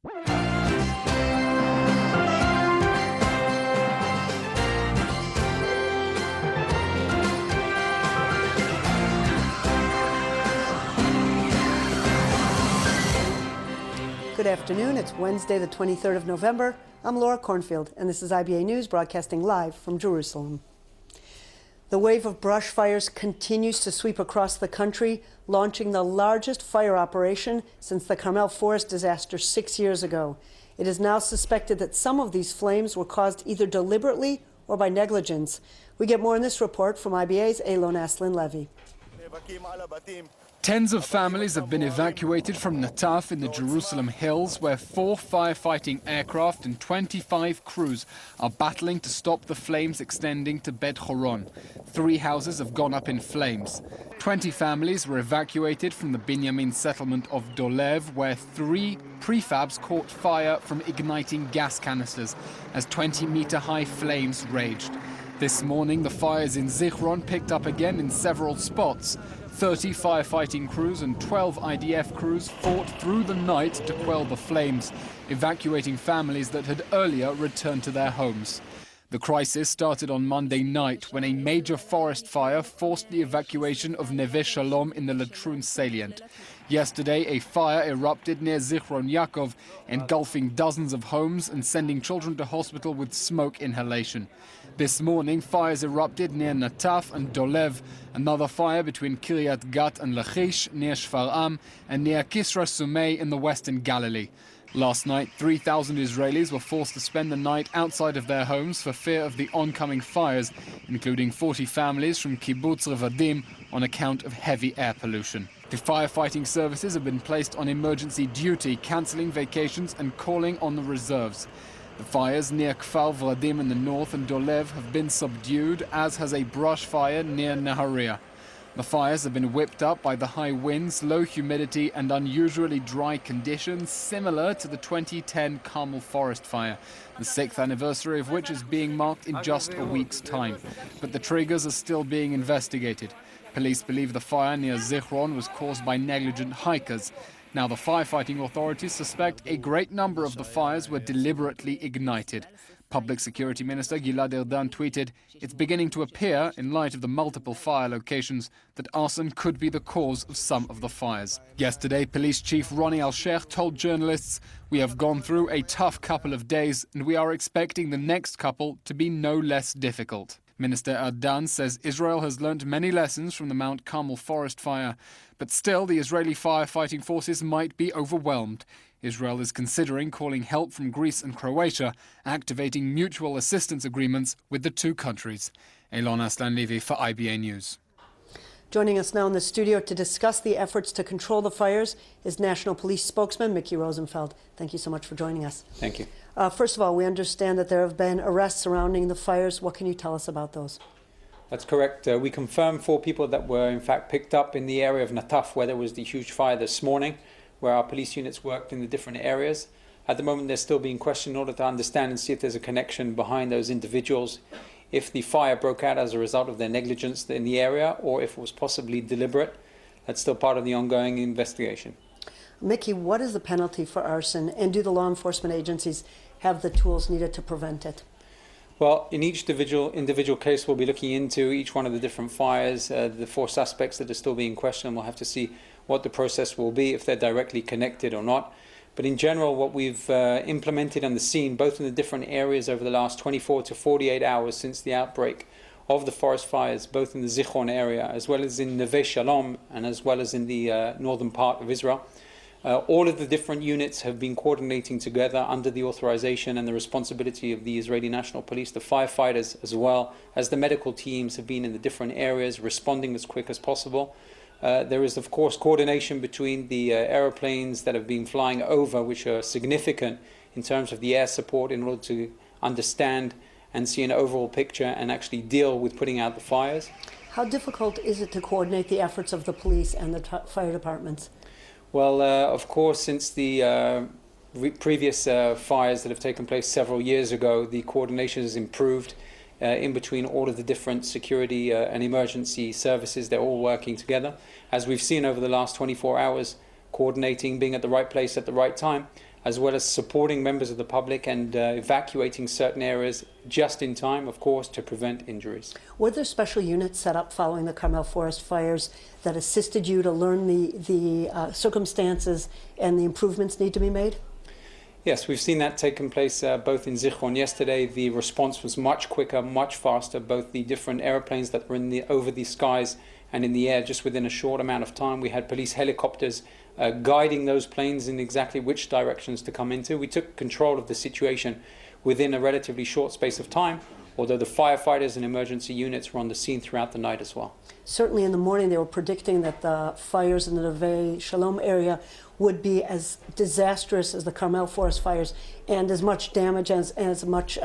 Good afternoon. It's Wednesday, the 23rd of November. I'm Laura Cornfield, and this is IBA News broadcasting live from Jerusalem. The wave of brush fires continues to sweep across the country, launching the largest fire operation since the Carmel Forest disaster 6 years ago. It is now suspected that some of these flames were caused either deliberately or by negligence. We get more in this report from IBA's Ellison Levy. Tens of families have been evacuated from Nataf in the Jerusalem hills, where 4 firefighting aircraft and 25 crews are battling to stop the flames extending to Bet Horon. 3 houses have gone up in flames. 20 families were evacuated from the Binyamin settlement of Dolev, where 3 prefabs caught fire from igniting gas canisters as 20-meter-high flames raged. This morning, the fires in Zichron picked up again in several spots. 30 firefighting crews and 12 IDF crews fought through the night to quell the flames, evacuating families that had earlier returned to their homes. The crisis started on Monday night when a major forest fire forced the evacuation of Neve Shalom in the Latrun salient. Yesterday, a fire erupted near Zichron Yaakov, engulfing dozens of homes and sending children to hospital with smoke inhalation. This morning, fires erupted near Nataf and Dolev, another fire between Kiryat Gat and Lachish near Shfar'am, and near Kisra Sumei in the western Galilee. Last night, 3,000 Israelis were forced to spend the night outside of their homes for fear of the oncoming fires, including 40 families from Kibbutz Revadim on account of heavy air pollution. The firefighting services have been placed on emergency duty, cancelling vacations and calling on the reserves. The fires near Kfar Vradim in the north and Dolev have been subdued, as has a brush fire near Nahariya. The fires have been whipped up by the high winds, low humidity and unusually dry conditions, similar to the 2010 Carmel Forest fire, the 6th anniversary of which is being marked in just a week's time. But the triggers are still being investigated. Police believe the fire near Zichron was caused by negligent hikers. Now the firefighting authorities suspect a great number of the fires were deliberately ignited. Public Security Minister Gilad Erdan tweeted, "It's beginning to appear, in light of the multiple fire locations, that arson could be the cause of some of the fires." Yesterday, Police Chief Ronnie Al-Sheikh told journalists, "We have gone through a tough couple of days and we are expecting the next couple to be no less difficult." Minister Erdan says Israel has learned many lessons from the Mount Carmel forest fire, but still the Israeli firefighting forces might be overwhelmed. Israel is considering calling help from Greece and Croatia, activating mutual assistance agreements with the 2 countries. Elon Aslan-Levy for IBA News. Joining us now in the studio to discuss the efforts to control the fires is National Police spokesman Miri Regev. Thank you so much for joining us. Thank you. First of all, we understand that there have been arrests surrounding the fires. What can you tell us about those? That's correct. We confirmed 4 people that were in fact picked up in the area of Nataf, where there was the huge fire this morning, where our police units worked in the different areas. At the moment, they're still being questioned in order to understand and see if there's a connection behind those individuals, if the fire broke out as a result of their negligence in the area, or if it was possibly deliberate. That's still part of the ongoing investigation. Mickey, what is the penalty for arson, and do the law enforcement agencies have the tools needed to prevent it? Well, in each individual case, we'll be looking into each one of the different fires, the 4 suspects that are still being questioned. We'll have to see what the process will be, if they're directly connected or not. But in general, what we've implemented on the scene, both in the different areas over the last 24 to 48 hours since the outbreak of the forest fires, both in the Zichron area, as well as in Neve Shalom, and as well as in the northern part of Israel. All of the different units have been coordinating together under the authorization and the responsibility of the Israeli National Police. The firefighters, as well as the medical teams, have been in the different areas responding as quick as possible. There is, of course, coordination between the aeroplanes that have been flying over, which are significant in terms of the air support, in order to understand and see an overall picture and actually deal with putting out the fires. How difficult is it to coordinate the efforts of the police and the fire departments? Well, of course, since the previous fires that have taken place several years ago, the coordination has improved in between all of the different security and emergency services. They're all working together. As we've seen over the last 24 hours, coordinating, being at the right place at the right time, as well as supporting members of the public and evacuating certain areas just in time, of course, to prevent injuries. Were there special units set up following the Carmel Forest fires that assisted you to learn the circumstances and the improvements need to be made? Yes, we've seen that taking place both in Zichron yesterday. The response was much quicker, much faster. Both the different airplanes that were over the skies and in the air just within a short amount of time. We had police helicopters guiding those planes in exactly which directions to come into. We took control of the situation within a relatively short space of time, although the firefighters and emergency units were on the scene throughout the night as well. Certainly in the morning they were predicting that the fires in the Neve Shalom area would be as disastrous as the Carmel Forest fires and as much damage as much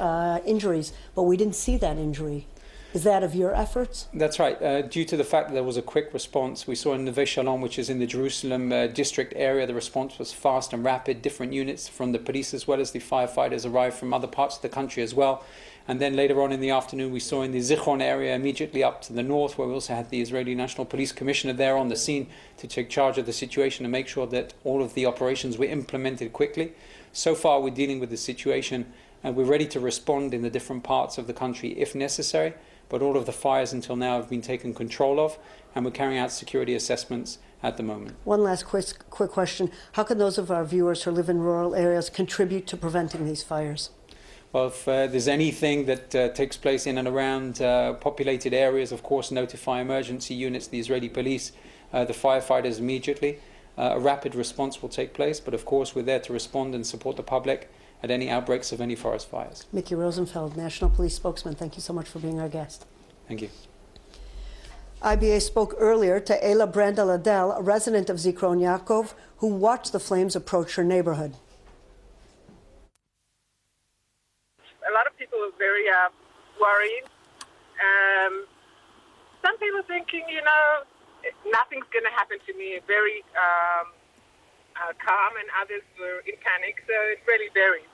injuries, but we didn't see that injury. Is that of your efforts? That's right. Due to the fact that there was a quick response, we saw in Neve Shalom, which is in the Jerusalem district area, the response was fast and rapid. Different units from the police as well as the firefighters arrived from other parts of the country as well. And then later on in the afternoon, we saw in the Zichron area, immediately up to the north, where we also had the Israeli National Police Commissioner there on the scene to take charge of the situation and make sure that all of the operations were implemented quickly. So far, we're dealing with the situation and we're ready to respond in the different parts of the country if necessary. But all of the fires until now have been taken control of, and we're carrying out security assessments at the moment. One last quick question. How can those of our viewers who live in rural areas contribute to preventing these fires? Well, if there's anything that takes place in and around populated areas, of course, notify emergency units, the Israeli police, the firefighters immediately. A rapid response will take place, but of course we're there to respond and support the public at any outbreaks of any forest fires. Mickey Rosenfeld, National Police Spokesman, thank you so much for being our guest. Thank you. IBA spoke earlier to Ela Brenda Ladell, a resident of Zichron Yaakov, who watched the flames approach her neighborhood. A lot of people are very worried. Some people thinking, nothing's going to happen to me, very calm, and others were in panic, so it really varies.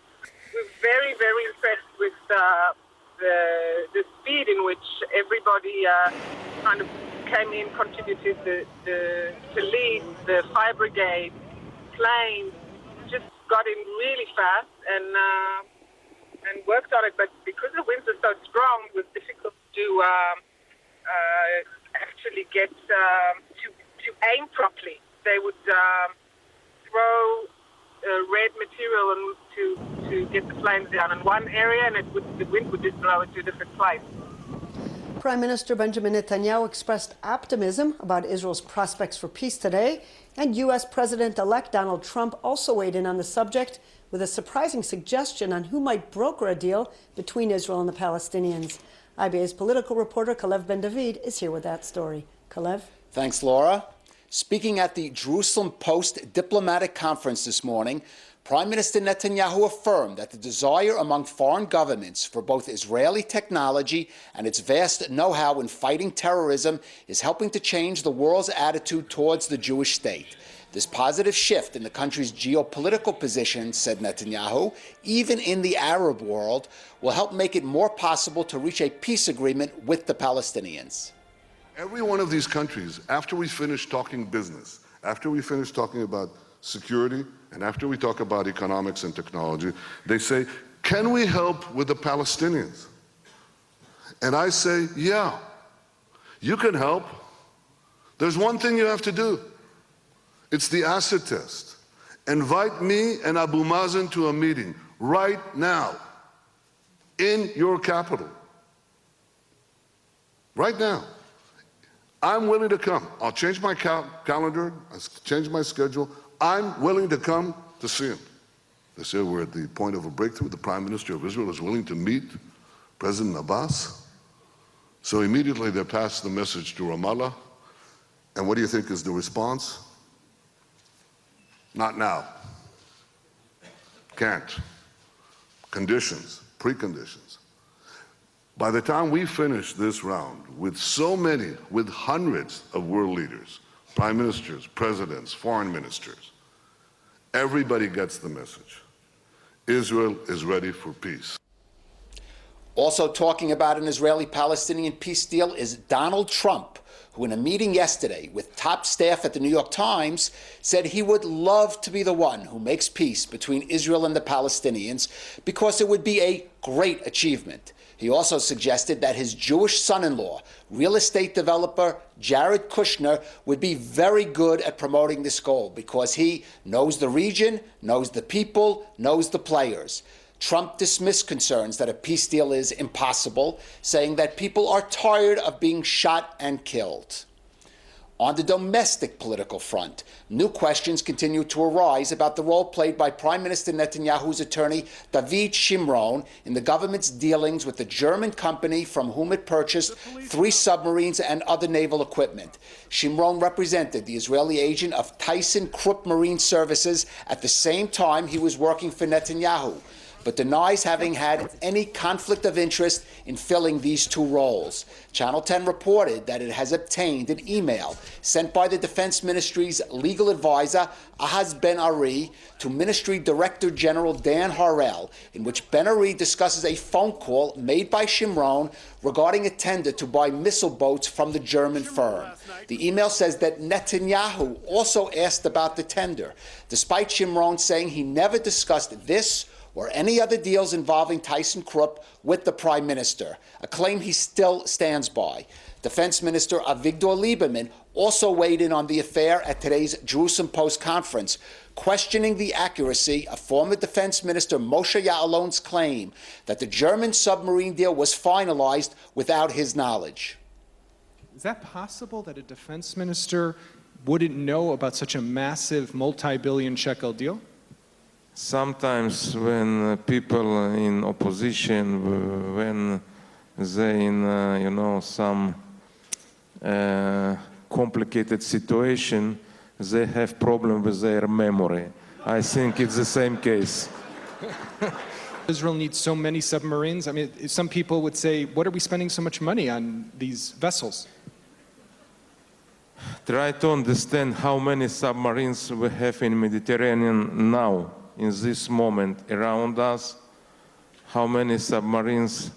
We're very, very impressed with the speed in which everybody kind of came in, contributed, the police, the fire brigade, planes, just got in really fast and worked on it. But because the winds are so strong, it was difficult to actually get to aim properly. They would throw red material to get the flames down in one area, and the wind would just blow it to a different place. Prime Minister Benjamin Netanyahu expressed optimism about Israel's prospects for peace today, and U.S. President-elect Donald Trump also weighed in on the subject with a surprising suggestion on who might broker a deal between Israel and the Palestinians. IBA's political reporter Kalev Ben-David is here with that story. Kalev? Thanks, Laura. Speaking at the Jerusalem Post diplomatic conference this morning, Prime Minister Netanyahu affirmed that the desire among foreign governments for both Israeli technology and its vast know-how in fighting terrorism is helping to change the world's attitude towards the Jewish state. This positive shift in the country's geopolitical position, said Netanyahu, even in the Arab world, will help make it more possible to reach a peace agreement with the Palestinians. Every one of these countries, after we finish talking business, after we finish talking about security, and after we talk about economics and technology, they say, can we help with the Palestinians? And I say, yeah, you can help. There's one thing you have to do. It's the acid test. Invite me and Abu Mazen to a meeting right now in your capital. Right now. I'm willing to come. I'll change my calendar, I'll change my schedule. I'm willing to come to see him. They say we're at the point of a breakthrough. The Prime Minister of Israel is willing to meet President Abbas. So immediately they pass the message to Ramallah. And what do you think is the response? Not now. Can't. Conditions, preconditions. By the time we finish this round with with hundreds of world leaders, prime ministers, presidents, foreign ministers, everybody gets the message. Israel is ready for peace. Also talking about an Israeli-Palestinian peace deal is Donald Trump, who in a meeting yesterday with top staff at the New York Times said he would love to be the one who makes peace between Israel and the Palestinians because it would be a great achievement. He also suggested that his Jewish son-in-law, real estate developer Jared Kushner, would be very good at promoting this goal because he knows the region, knows the people, knows the players. Trump dismissed concerns that a peace deal is impossible, saying that people are tired of being shot and killed. On the domestic political front, new questions continue to arise about the role played by Prime Minister Netanyahu's attorney David Shimron in the government's dealings with the German company from whom it purchased 3 submarines and other naval equipment. Shimron represented the Israeli agent of Tyson Krupp Marine Services at the same time he was working for Netanyahu, but denies having had any conflict of interest in filling these 2 roles. Channel 10 reported that it has obtained an email sent by the Defense Ministry's legal advisor, Ahaz Ben-Ari, to Ministry Director General Dan Harel, in which Ben-Ari discusses a phone call made by Shimron regarding a tender to buy missile boats from the German firm. The email says that Netanyahu also asked about the tender, despite Shimron saying he never discussed this or any other deals involving Tyson Krupp with the Prime Minister, a claim he still stands by. Defense Minister Avigdor Lieberman also weighed in on the affair at today's Jerusalem Post conference, questioning the accuracy of former Defense Minister Moshe Ya'alon's claim that the German submarine deal was finalized without his knowledge. Is that possible that a defense minister wouldn't know about such a massive multi-billion shekel deal? Sometimes when people in opposition, when they in some complicated situation, they have problem with their memory. I think it's the same case. Israel needs so many submarines. I mean, some people would say, what are we spending so much money on these vessels? Try to understand how many submarines we have in Mediterranean now, in this moment around us, how many submarines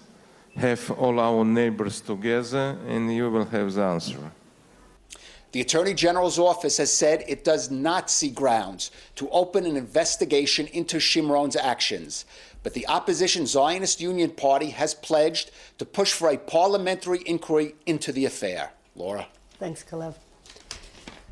have all our neighbors together, and you will have the answer. The Attorney General's office has said it does not see grounds to open an investigation into Shimron's actions, but the opposition Zionist Union Party has pledged to push for a parliamentary inquiry into the affair. Laura. Thanks, Kalev.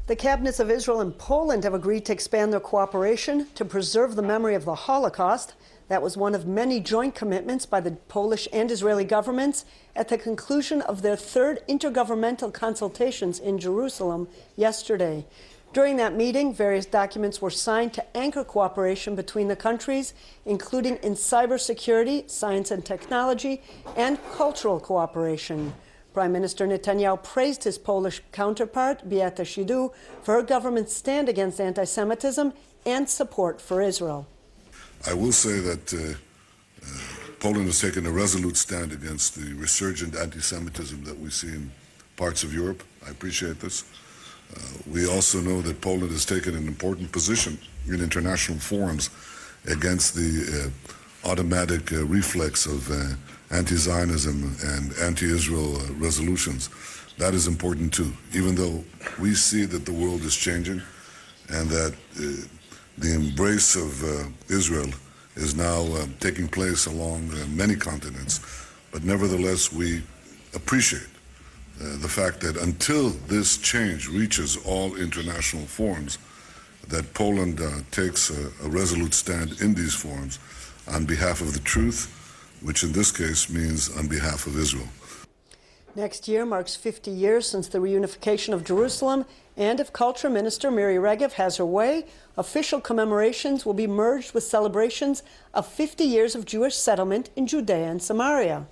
The cabinets of Israel and Poland have agreed to expand their cooperation to preserve the memory of the Holocaust. That was one of many joint commitments by the Polish and Israeli governments at the conclusion of their 3rd intergovernmental consultations in Jerusalem yesterday. During that meeting, various documents were signed to anchor cooperation between the countries, including in cybersecurity, science and technology, and cultural cooperation. Prime Minister Netanyahu praised his Polish counterpart, Beata Szydło, for her government's stand against anti-Semitism and support for Israel. I will say that Poland has taken a resolute stand against the resurgent anti-Semitism that we see in parts of Europe. I appreciate this. We also know that Poland has taken an important position in international forums against the automatic reflex of anti-Zionism and anti-Israel resolutions. That is important too, even though we see that the world is changing and that the embrace of Israel is now taking place along many continents. But nevertheless, we appreciate the fact that until this change reaches all international forums, that Poland takes a resolute stand in these forums on behalf of the truth, which in this case means on behalf of Israel. Next year marks 50 years since the reunification of Jerusalem, and if Culture Minister Miri Regev has her way, official commemorations will be merged with celebrations of 50 years of Jewish settlement in Judea and Samaria.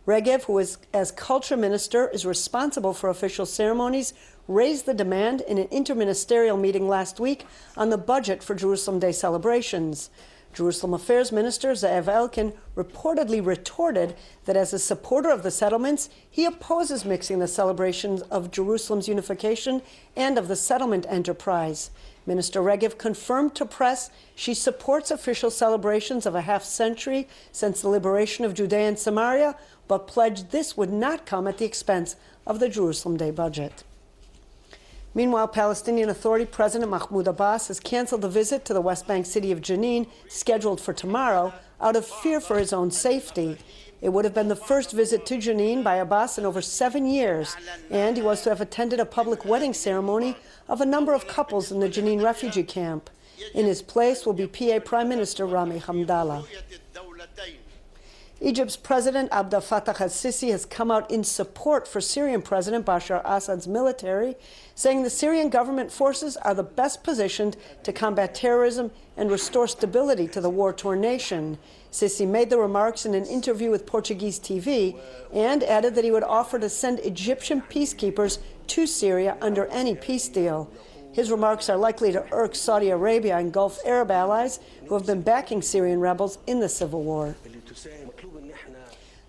Regev, who is, as Culture Minister, is responsible for official ceremonies, raised the demand in an interministerial meeting last week on the budget for Jerusalem Day celebrations. Jerusalem Affairs Minister Ze'ev Elkin reportedly retorted that as a supporter of the settlements, he opposes mixing the celebrations of Jerusalem's unification and of the settlement enterprise. Minister Regev confirmed to press she supports official celebrations of a half-century since the liberation of Judea and Samaria, but pledged this would not come at the expense of the Jerusalem Day budget. Meanwhile, Palestinian Authority President Mahmoud Abbas has canceled the visit to the West Bank city of Jenin, scheduled for tomorrow, out of fear for his own safety. It would have been the first visit to Jenin by Abbas in over 7 years, and he was to have attended a public wedding ceremony of a number of couples in the Jenin refugee camp. In his place will be PA Prime Minister Rami Hamdallah. Egypt's President Abdel Fattah al-Sisi has come out in support for Syrian President Bashar Assad's military, saying the Syrian government forces are the best positioned to combat terrorism and restore stability to the war-torn nation. Sisi made the remarks in an interview with Portuguese TV and added that he would offer to send Egyptian peacekeepers to Syria under any peace deal. His remarks are likely to irk Saudi Arabia and Gulf Arab allies who have been backing Syrian rebels in the civil war.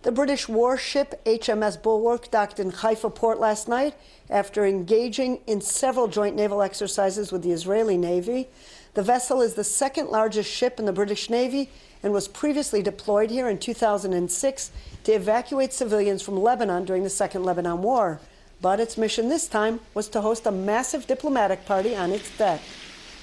The British warship HMS Bulwark docked in Haifa port last night after engaging in several joint naval exercises with the Israeli Navy. The vessel is the second largest ship in the British Navy and was previously deployed here in 2006 to evacuate civilians from Lebanon during the Second Lebanon War. But its mission this time was to host a massive diplomatic party on its deck.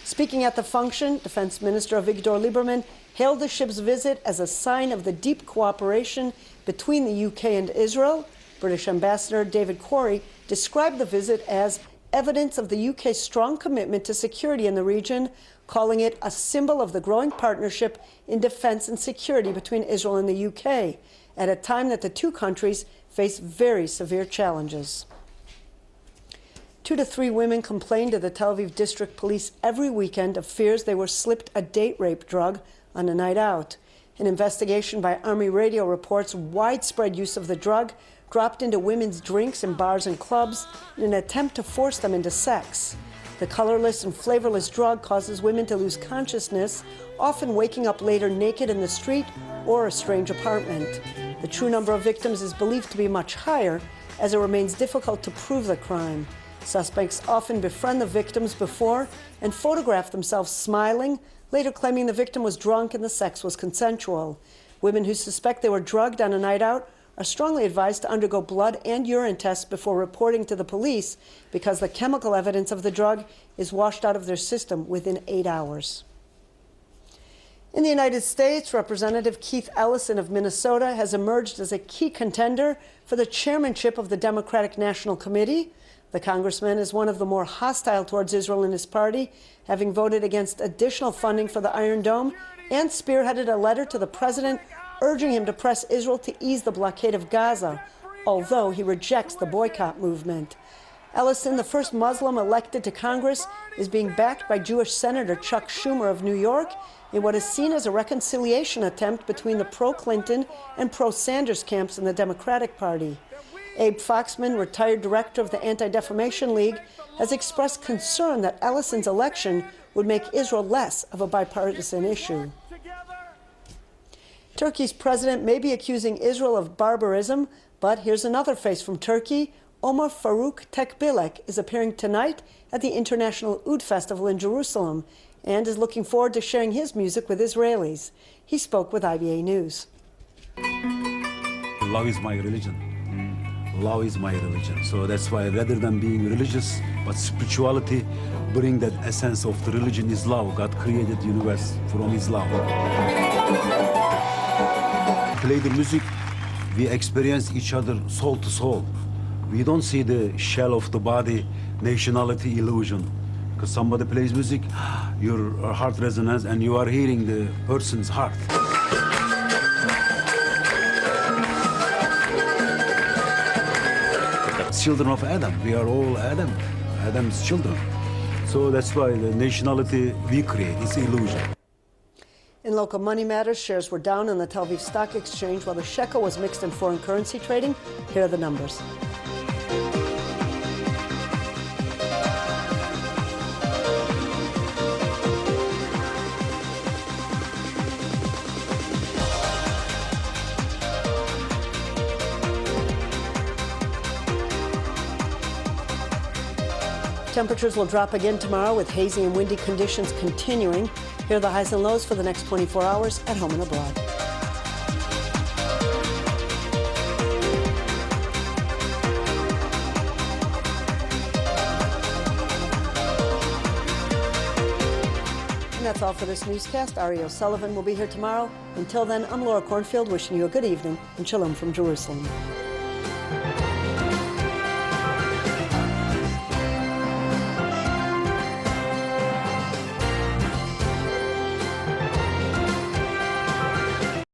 Speaking at the function, Defense Minister Avigdor Lieberman hailed the ship's visit as a sign of the deep cooperation between the UK and Israel. British Ambassador David Quarry described the visit as evidence of the UK's strong commitment to security in the region, calling it a symbol of the growing partnership in defense and security between Israel and the UK, at a time that the two countries face very severe challenges. 2 to 3 women complained to the Tel Aviv District Police every weekend of fears they were slipped a date rape drug on a night out. An investigation by Army Radio reports widespread use of the drug dropped into women's drinks in bars and clubs in an attempt to force them into sex. The colorless and flavorless drug causes women to lose consciousness, often waking up later naked in the street or a strange apartment. The true number of victims is believed to be much higher, as it remains difficult to prove the crime. Suspects often befriend the victims before and photograph themselves smiling, later claiming the victim was drunk and the sex was consensual. Women who suspect they were drugged on a night out are strongly advised to undergo blood and urine tests before reporting to the police, because the chemical evidence of the drug is washed out of their system within 8 hours. In the United States, Representative Keith Ellison of Minnesota has emerged as a key contender for the chairmanship of the Democratic National Committee. The congressman is one of the more hostile towards Israel in his party, having voted against additional funding for the Iron Dome and spearheaded a letter to the president urging him to press Israel to ease the blockade of Gaza, although he rejects the boycott movement. Ellison, the first Muslim elected to Congress, is being backed by Jewish Senator Chuck Schumer of New York in what is seen as a reconciliation attempt between the pro-Clinton and pro-Sanders camps in the Democratic Party. Abe Foxman, retired director of the Anti-Defamation League, has expressed concern that Ellison's election would make Israel less of a bipartisan issue. Turkey's president may be accusing Israel of barbarism, but here's another face from Turkey. Omar Faruk Tekbilek is appearing tonight at the International Oud Festival in Jerusalem and is looking forward to sharing his music with Israelis. He spoke with IBA News. Love is my religion. Love is my religion. So that's why, rather than being religious, but spirituality, bring that essence of the religion is love. God created the universe from his love. Play the music, we experience each other soul to soul. We don't see the shell of the body, nationality illusion. Because somebody plays music, your heart resonates and you are hearing the person's heart. Children of Adam, we are all Adam's children. So that's why the nationality we create is illusion. In local money matters, shares were down on the Tel Aviv Stock Exchange while the shekel was mixed in foreign currency trading. Here are the numbers. Temperatures will drop again tomorrow with hazy and windy conditions continuing. Here are the highs and lows for the next 24 hours at home and abroad. that's all for this newscast. Ari O'Sullivan will be here tomorrow. Until then, I'm Laura Cornfield wishing you a good evening and shalom from Jerusalem.